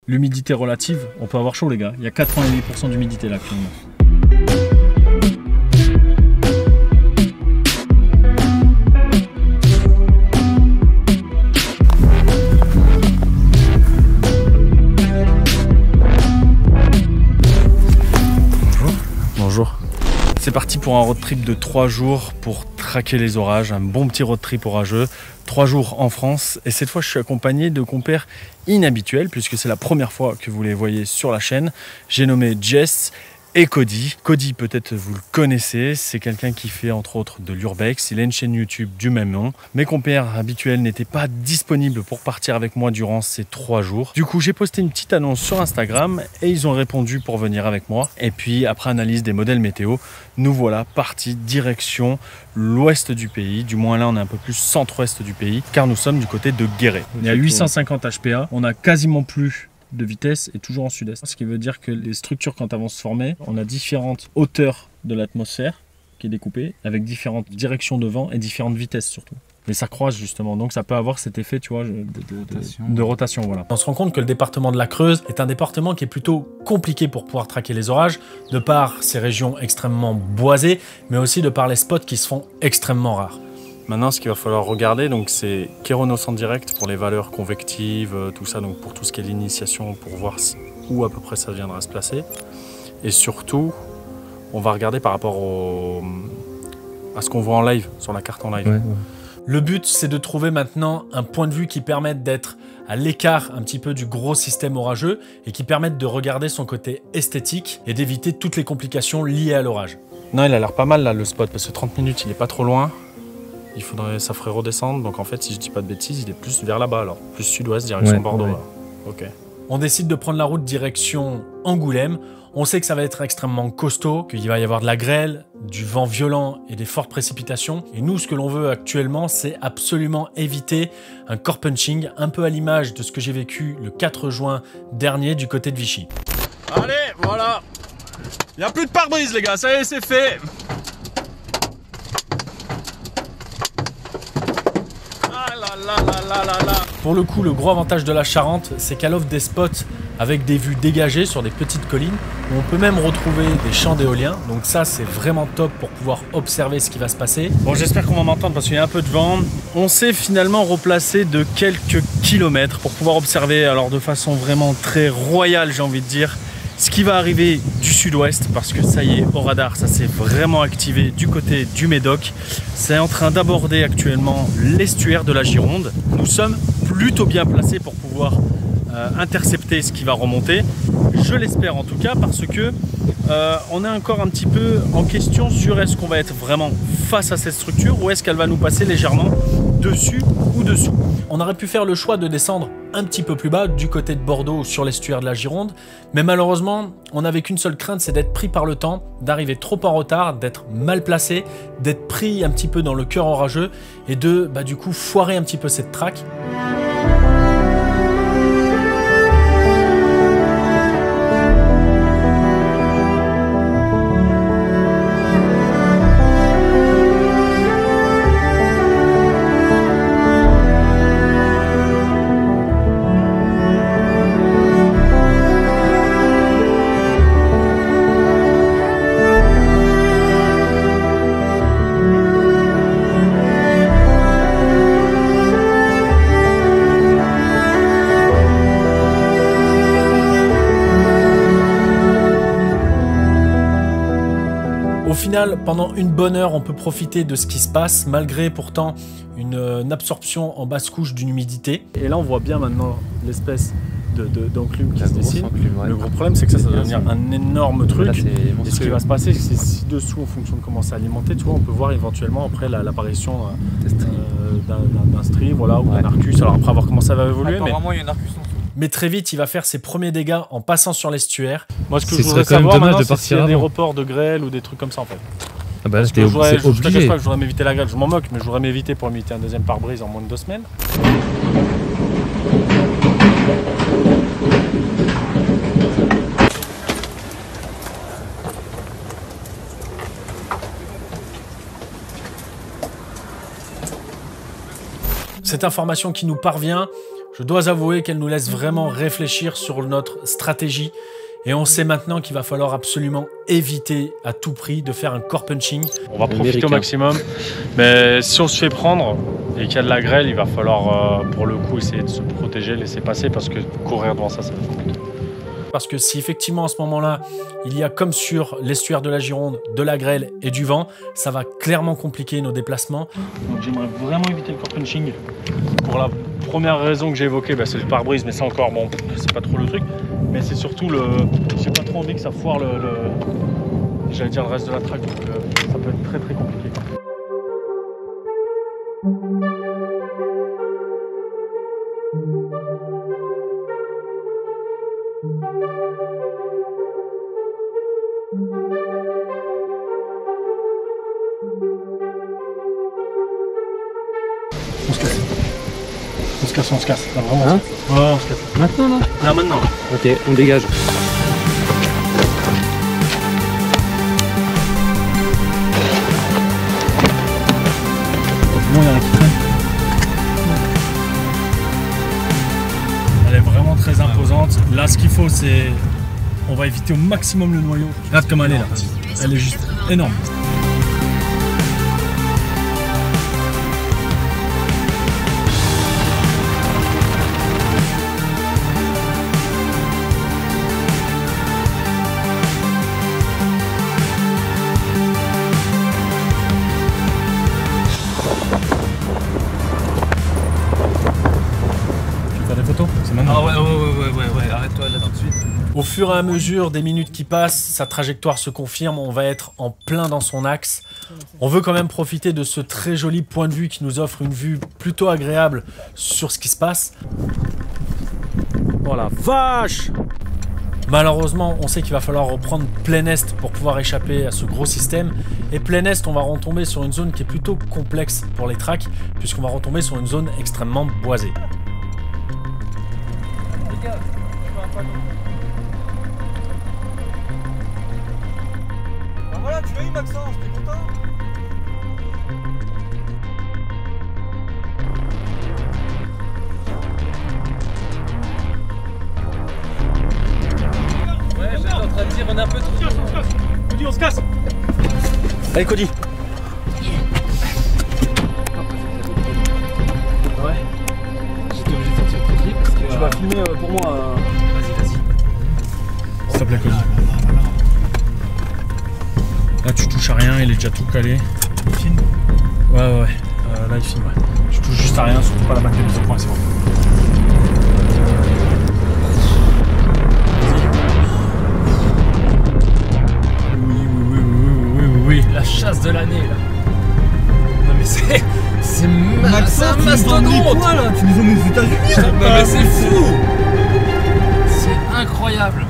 l'humidité relative, on peut avoir chaud les gars. Il y a 88% d'humidité là actuellement. Bonjour. C'est parti pour un road trip de 3 jours pour traquer les orages, un bon petit road trip orageux. 3 jours en France et cette fois je suis accompagné de compères inhabituels puisque c'est la première fois que vous les voyez sur la chaîne. J'ai nommé Jess et Cody. Cody, peut-être vous le connaissez, c'est quelqu'un qui fait entre autres de l'urbex, il a une chaîne YouTube du même nom. Mes compères habituels n'étaient pas disponibles pour partir avec moi durant ces 3 jours. Du coup j'ai posté une petite annonce sur Instagram et ils ont répondu pour venir avec moi. Et puis après analyse des modèles météo, nous voilà partis direction l'ouest du pays, du moins là on est un peu plus centre-ouest du pays car nous sommes du côté de Guéret. Il y a 850 HPA, on a quasiment plus de vitesse et toujours en sud-est. Ce qui veut dire que les structures quand elles vont se former, on a différentes hauteurs de l'atmosphère qui est découpée avec différentes directions de vent et différentes vitesses surtout. Mais ça croise justement, donc ça peut avoir cet effet, tu vois, de rotation. Voilà. On se rend compte que le département de la Creuse est un département qui est plutôt compliqué pour pouvoir traquer les orages, de par ces régions extrêmement boisées, mais aussi de par les spots qui se font extrêmement rares. Maintenant, ce qu'il va falloir regarder, donc c'est Kéronos en direct pour les valeurs convectives, tout ça, donc pour tout ce qui est l'initiation, pour voir où à peu près ça viendra se placer. Et surtout, on va regarder par rapport à ce qu'on voit en live, sur la carte en live. Ouais. Le but, c'est de trouver maintenant un point de vue qui permette d'être à l'écart un petit peu du gros système orageux et qui permette de regarder son côté esthétique et d'éviter toutes les complications liées à l'orage. Non, il a l'air pas mal là, le spot, parce que 30 minutes, il est pas trop loin. Ça ferait redescendre, donc en fait, si je dis pas de bêtises, il est plus vers là-bas, alors plus sud-ouest, direction Bordeaux. Ouais. Là. Ok. On décide de prendre la route direction Angoulême. On sait que ça va être extrêmement costaud, qu'il va y avoir de la grêle, du vent violent et des fortes précipitations. Et nous, ce que l'on veut actuellement, c'est absolument éviter un core punching, un peu à l'image de ce que j'ai vécu le 4 juin dernier du côté de Vichy. Allez, voilà. Il n'y a plus de pare-brise, les gars, ça y est, c'est fait. Pour le coup, le gros avantage de la Charente, c'est qu'elle offre des spots avec des vues dégagées sur des petites collines où on peut même retrouver des champs d'éolien. Donc ça, c'est vraiment top pour pouvoir observer ce qui va se passer. Bon, j'espère qu'on va m'entendre parce qu'il y a un peu de vent. On s'est finalement replacé de quelques kilomètres pour pouvoir observer, alors de façon vraiment très royale, j'ai envie de dire, ce qui va arriver du sud-ouest, parce que ça y est, au radar, ça s'est vraiment activé du côté du Médoc. C'est en train d'aborder actuellement l'estuaire de la Gironde. Nous sommes plutôt bien placés pour pouvoir intercepter ce qui va remonter. Je l'espère en tout cas, parce que on est encore un petit peu en question sur est-ce qu'on va être vraiment face à cette structure ou est-ce qu'elle va nous passer légèrement dessus ou dessous. On aurait pu faire le choix de descendre un petit peu plus bas du côté de Bordeaux sur l'estuaire de la Gironde, mais malheureusement on n'avait qu'une seule crainte, c'est d'être pris par le temps, d'arriver trop en retard, d'être mal placé, d'être pris un petit peu dans le cœur orageux et de du coup foirer un petit peu cette track. Au final, pendant une bonne heure, on peut profiter de ce qui se passe, malgré pourtant une absorption en basse couche d'une humidité. Et là, on voit bien maintenant l'espèce d'enclume qui se dessine. Le gros problème, c'est que ça va devenir un énorme truc. Là, et ce qui va se passer, c'est que si dessous, en fonction de comment c'est alimenté, tu vois, on peut voir éventuellement après l'apparition d'un stri, voilà, ou d'un arcus. Alors après, à voir comment ça va évoluer. Apparemment, il y a un arcus en dessous. Mais très vite, il va faire ses premiers dégâts en passant sur l'estuaire. Moi, ce que je voudrais savoir maintenant, c'est s'il y a des reports de grêle ou des trucs comme ça, en fait. Ah bah, c'est obligé. Je te cache pas que je voudrais m'éviter la grêle, je m'en moque, mais je voudrais m'éviter pour m'éviter un deuxième pare-brise en moins de 2 semaines. Cette information qui nous parvient, je dois avouer qu'elle nous laisse vraiment réfléchir sur notre stratégie. Et on sait maintenant qu'il va falloir absolument éviter à tout prix de faire un core punching. On va profiter au maximum, mais si on se fait prendre et qu'il y a de la grêle, il va falloir pour le coup essayer de se protéger, laisser passer, parce que courir devant ça, ça va être compliqué. Parce que si effectivement à ce moment-là, il y a comme sur l'estuaire de la Gironde, de la grêle et du vent, ça va clairement compliquer nos déplacements. Donc j'aimerais vraiment éviter le core punching. Pour la première raison que j'ai évoquée, bah, c'est le pare-brise, mais ça encore, bon, c'est pas trop le truc. Mais c'est surtout le... J'ai pas trop envie que ça foire j'allais dire le reste de la track, donc ça peut être très très compliqué. On se casse. On se casse, on se casse. Là, vraiment. Hein? Ouais, on se casse. Maintenant là? Là, maintenant. Ok, on dégage. Bon, il y en a qui traînent. Elle est vraiment très imposante. Là, ce qu'il faut, c'est... On va éviter au maximum le noyau. Regarde comme elle est là. Elle est juste énorme. Ah ouais, arrête-toi là tout de suite. Au fur et à mesure des minutes qui passent, sa trajectoire se confirme, on va être en plein dans son axe. On veut quand même profiter de ce très joli point de vue qui nous offre une vue plutôt agréable sur ce qui se passe. Oh la vache! Malheureusement, on sait qu'il va falloir reprendre plein est pour pouvoir échapper à ce gros système. Et plein est, on va retomber sur une zone qui est plutôt complexe pour les tracks, puisqu'on va retomber sur une zone extrêmement boisée. Ben voilà, tu l'as eu Maxence, t'es content? Ouais, j'étais en train de dire, on a un peu trop. Cody, on se casse. Allez, Cody. Ouais. J'étais obligé de sortir le pied parce que. Tu vas filmer pour moi. Vas-y. S'il te plaît, Cody. Là, tu touches à rien, il est déjà tout calé. Il filme? Ouais. Là, il filme, ouais. Tu touches juste à rien, surtout pas la bague de mise au point, c'est bon. Oui. La chasse de l'année là. Non mais c'est un mastodonte Quoi là? Tu nous emmènes aux États-Unis? Non mais c'est fou. C'est incroyable.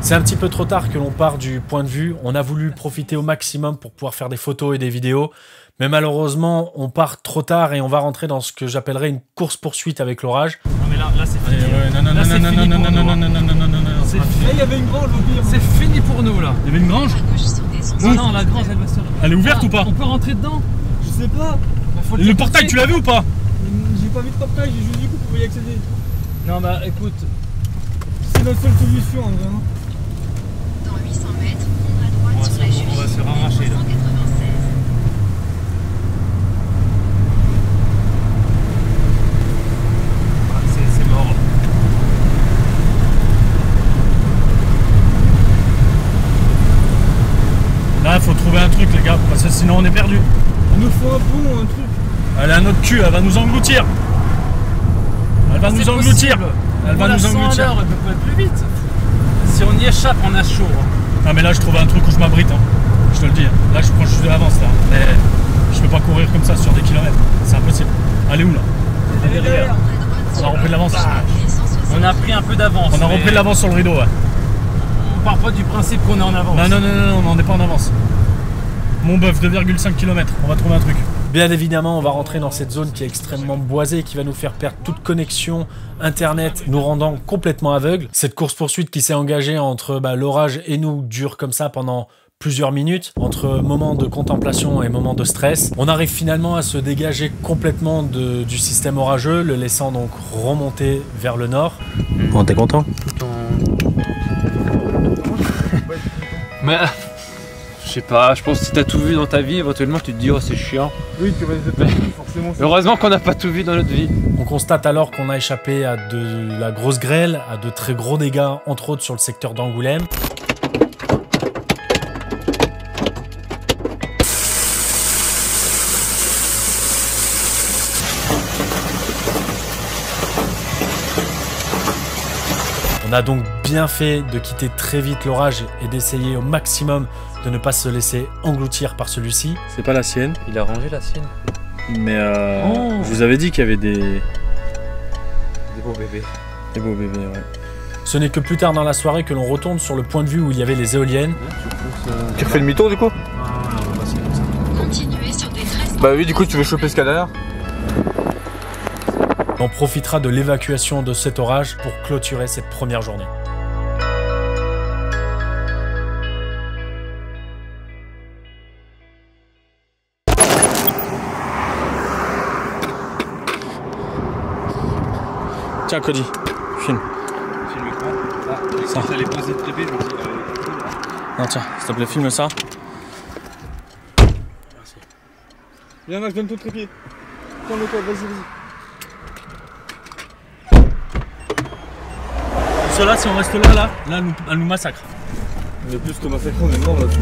C'est un petit peu trop tard que l'on part du point de vue. On a voulu profiter au maximum pour pouvoir faire des photos et des vidéos. Mais malheureusement, on part trop tard et on va rentrer dans ce que j'appellerais une course-poursuite avec l'orage. Non mais là c'est fini. C'est fini. Il y avait une grange au pire. C'est fini pour nous là. Il y avait une grange? Non, la grange elle va se... Elle est ouverte ou pas? On peut rentrer dedans? Je sais pas. Le portail, tu l'as vu ou pas? J'ai pas vu de portail, j'ai juste dit qu'on pouvait y accéder. Non bah écoute. C'est notre seule solution, hein, vraiment. Dans 800 mètres, on va droite sur la cheville. On va se faire arracher là. 196. C'est mort. Là, faut trouver un truc, les gars, parce que sinon on est perdu. Il nous faut un pont, un truc. Elle est à notre cul, elle va nous engloutir. Elle va nous engloutir. Elle va nous engloutir. Elle peut pas être plus vite. Si on y échappe, on a chaud. Ah mais là je trouve un truc où je m'abrite, hein. Je te le dis, hein. Là je prends juste de l'avance là. Mais je peux pas courir comme ça sur des kilomètres, c'est impossible. Elle est où là? Elle est derrière. On a repris de l'avance. On a pris un peu d'avance. On a repris de l'avance sur le rideau, ouais. On part pas du principe qu'on est en avance. Non, on n'est pas en avance. Mon bœuf, 2,5 km, on va trouver un truc. Bien évidemment, on va rentrer dans cette zone qui est extrêmement boisée, qui va nous faire perdre toute connexion internet, nous rendant complètement aveugles. Cette course-poursuite qui s'est engagée entre l'orage et nous dure comme ça pendant plusieurs minutes entre moments de contemplation et moments de stress. On arrive finalement à se dégager complètement du système orageux, le laissant donc remonter vers le nord. Bon, t'es content? Mais je sais pas, je pense que si t'as tout vu dans ta vie, éventuellement tu te dis oh c'est chiant. Oui, tu vas forcément. Heureusement qu'on n'a pas tout vu dans notre vie. On constate alors qu'on a échappé à de la grosse grêle, à de très gros dégâts, entre autres sur le secteur d'Angoulême. On a donc bien fait de quitter très vite l'orage et d'essayer au maximum de ne pas se laisser engloutir par celui-ci. C'est pas la sienne, Il a rangé la sienne. mais je vous avais dit qu'il y avait des Des beaux bébés. beaux bébés, ouais. Ce n'est que plus tard dans la soirée que l'on retourne sur le point de vue où il y avait les éoliennes. Tu refais le mytho du coup? Continuez sur des traces. Bah oui, du coup tu veux choper ce qu'il y a derrière. On profitera de l'évacuation de cet orage pour clôturer cette première journée. Tiens, Cody, filme. Filme quoi? Ça allait poser très vite, je me dis. Non, tiens, s'il te plaît, filme ça. Viens Max, donne ton trépied. Prends le code, vas-y. Ceux-là, si on reste là, elle nous massacre. On est plus que massacré, on est mort là-dessus.